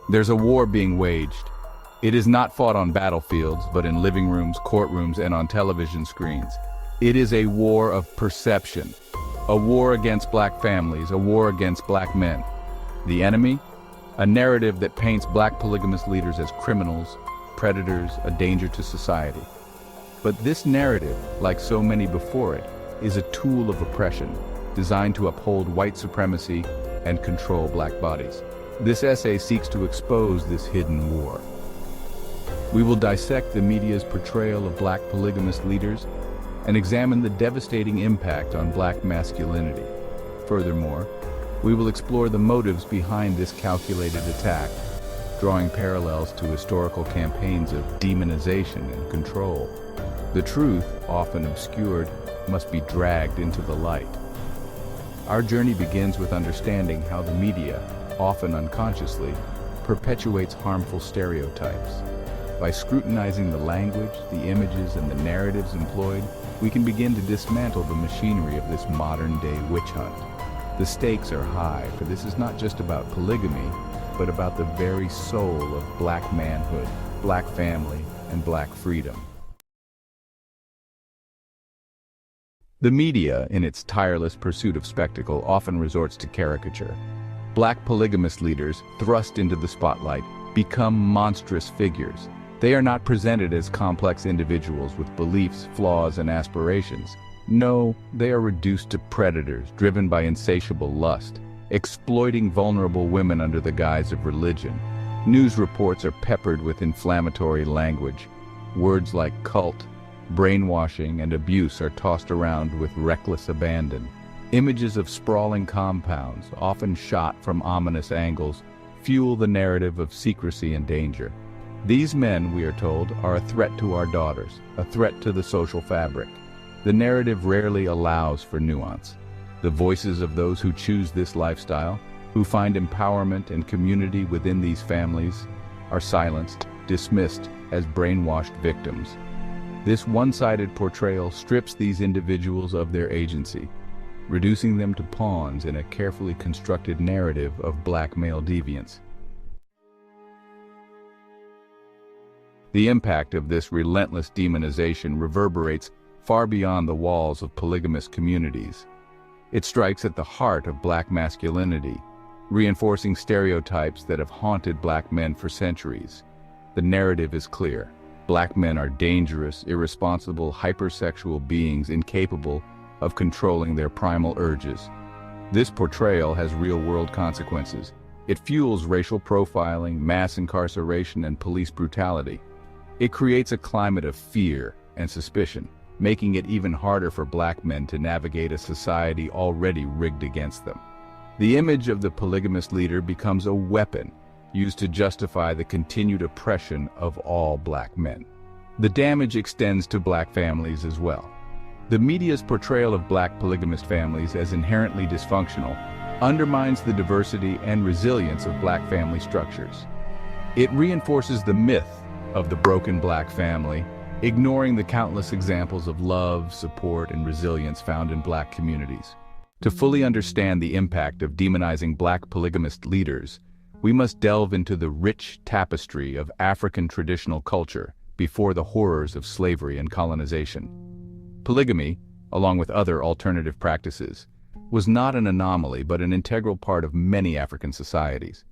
There's a war being waged. It is not fought on battlefields, but in living rooms, courtrooms, and on television screens. It is a war of perception. A war against black families, a war against black men. The enemy? A narrative that paints black polygamous leaders as criminals, predators, a danger to society. But this narrative, like so many before it, is a tool of oppression, designed to uphold white supremacy and control black bodies. This essay seeks to expose this hidden war. We will dissect the media's portrayal of black polygamous leaders and examine the devastating impact on black masculinity. Furthermore, we will explore the motives behind this calculated attack, drawing parallels to historical campaigns of demonization and control. The truth, often obscured, must be dragged into the light. Our journey begins with understanding how the media, often unconsciously, perpetuates harmful stereotypes. By scrutinizing the language, the images, and the narratives employed, we can begin to dismantle the machinery of this modern-day witch hunt. The stakes are high, for this is not just about polygamy, but about the very soul of black manhood, black family, and black freedom. The media, in its tireless pursuit of spectacle, often resorts to caricature. Black polygamous leaders, thrust into the spotlight, become monstrous figures. They are not presented as complex individuals with beliefs, flaws, and aspirations. No, they are reduced to predators driven by insatiable lust, exploiting vulnerable women under the guise of religion. News reports are peppered with inflammatory language. Words like cult, brainwashing, and abuse are tossed around with reckless abandon. Images of sprawling compounds, often shot from ominous angles, fuel the narrative of secrecy and danger. These men, we are told, are a threat to our daughters, a threat to the social fabric. The narrative rarely allows for nuance. The voices of those who choose this lifestyle, who find empowerment and community within these families, are silenced, dismissed as brainwashed victims. This one-sided portrayal strips these individuals of their agency, reducing them to pawns in a carefully constructed narrative of black male deviance. The impact of this relentless demonization reverberates far beyond the walls of polygamous communities. It strikes at the heart of black masculinity, reinforcing stereotypes that have haunted black men for centuries. The narrative is clear. Black men are dangerous, irresponsible, hypersexual beings incapable of controlling their primal urges. This portrayal has real-world consequences. It fuels racial profiling, mass incarceration, and police brutality. It creates a climate of fear and suspicion, making it even harder for black men to navigate a society already rigged against them. The image of the polygamous leader becomes a weapon used to justify the continued oppression of all black men. The damage extends to black families as well. The media's portrayal of black polygamist families as inherently dysfunctional undermines the diversity and resilience of black family structures. It reinforces the myth of the broken black family, ignoring the countless examples of love, support, and resilience found in black communities. To fully understand the impact of demonizing black polygamist leaders, we must delve into the rich tapestry of African traditional culture before the horrors of slavery and colonization. Polygamy, along with other alternative practices, was not an anomaly but an integral part of many African societies.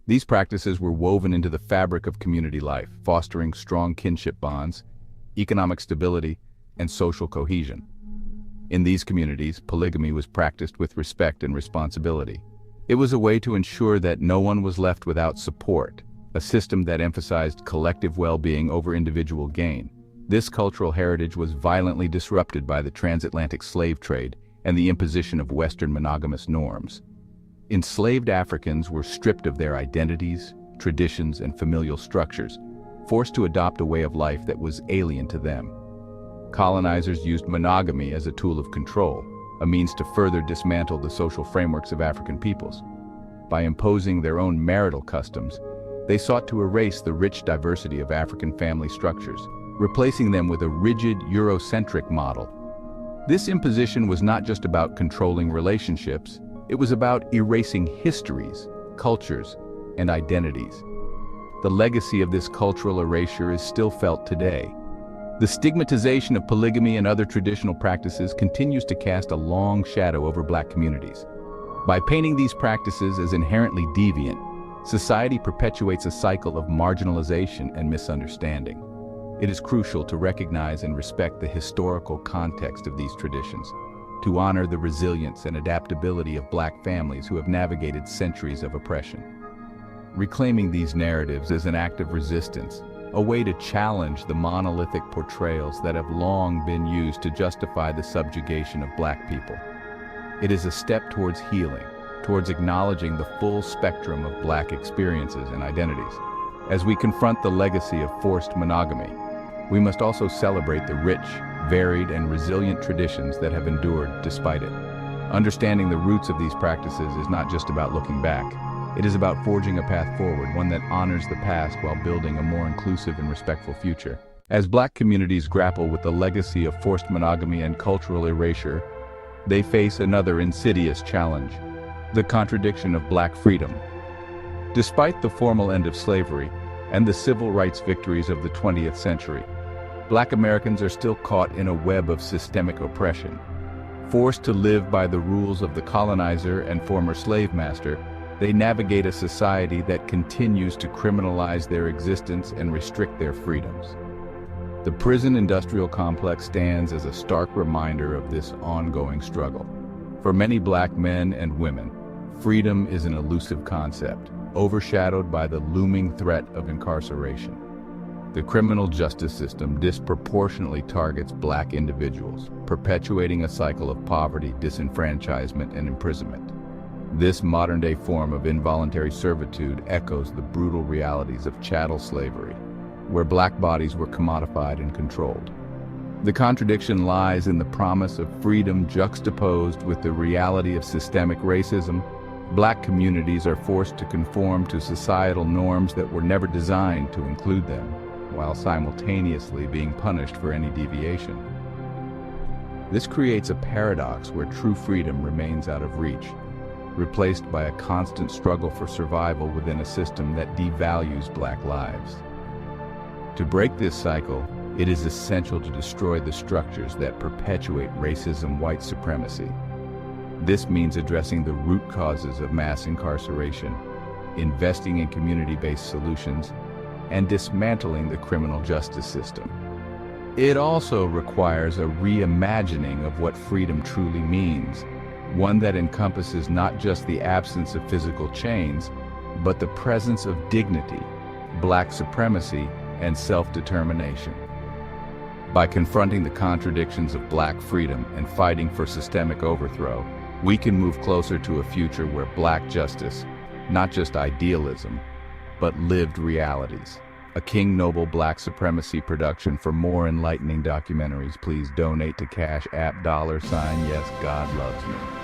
These practices were woven into the fabric of community life, fostering strong kinship bonds, economic stability, and social cohesion. In these communities, polygamy was practiced with respect and responsibility. It was a way to ensure that no one was left without support, a system that emphasized collective well-being over individual gain. This cultural heritage was violently disrupted by the transatlantic slave trade and the imposition of Western monogamous norms. Enslaved Africans were stripped of their identities, traditions, and familial structures, forced to adopt a way of life that was alien to them. Colonizers used monogamy as a tool of control, a means to further dismantle the social frameworks of African peoples. By imposing their own marital customs, they sought to erase the rich diversity of African family structures, replacing them with a rigid Eurocentric model. This imposition was not just about controlling relationships, it was about erasing histories, cultures, and identities. the legacy of this cultural erasure is still felt today. The stigmatization of polygamy and other traditional practices continues to cast a long shadow over Black communities. By painting these practices as inherently deviant, society perpetuates a cycle of marginalization and misunderstanding. It is crucial to recognize and respect the historical context of these traditions, to honor the resilience and adaptability of Black families who have navigated centuries of oppression. Reclaiming these narratives is an act of resistance, a way to challenge the monolithic portrayals that have long been used to justify the subjugation of Black people. It is a step towards healing, towards acknowledging the full spectrum of Black experiences and identities. As we confront the legacy of forced monogamy, we must also celebrate the rich, varied, and resilient traditions that have endured despite it. Understanding the roots of these practices is not just about looking back. It is about forging a path forward, one that honors the past while building a more inclusive and respectful future. As Black communities grapple with the legacy of forced monogamy and cultural erasure, they face another insidious challenge: the contradiction of Black freedom. Despite the formal end of slavery and the civil rights victories of the 20th century, Black Americans are still caught in a web of systemic oppression. Forced to live by the rules of the colonizer and former slave master, they navigate a society that continues to criminalize their existence and restrict their freedoms. The prison industrial complex stands as a stark reminder of this ongoing struggle. For many Black men and women, freedom is an elusive concept, overshadowed by the looming threat of incarceration. The criminal justice system disproportionately targets Black individuals, perpetuating a cycle of poverty, disenfranchisement, and imprisonment. This modern-day form of involuntary servitude echoes the brutal realities of chattel slavery, where Black bodies were commodified and controlled. The contradiction lies in the promise of freedom juxtaposed with the reality of systemic racism. Black communities are forced to conform to societal norms that were never designed to include them, while simultaneously being punished for any deviation. This creates a paradox where true freedom remains out of reach, replaced by a constant struggle for survival within a system that devalues Black lives. To break this cycle, it is essential to destroy the structures that perpetuate racism, white supremacy. This means addressing the root causes of mass incarceration, investing in community-based solutions, and dismantling the criminal justice system. It also requires a reimagining of what freedom truly means, one that encompasses not just the absence of physical chains, but the presence of dignity, Black supremacy, and self-determination. By confronting the contradictions of Black freedom and fighting for systemic overthrow, we can move closer to a future where Black justice, not just idealism, but lived realities. A King Noble Black Supremacy production. For more enlightening documentaries, please donate to Cash App $Yes God Loves Me.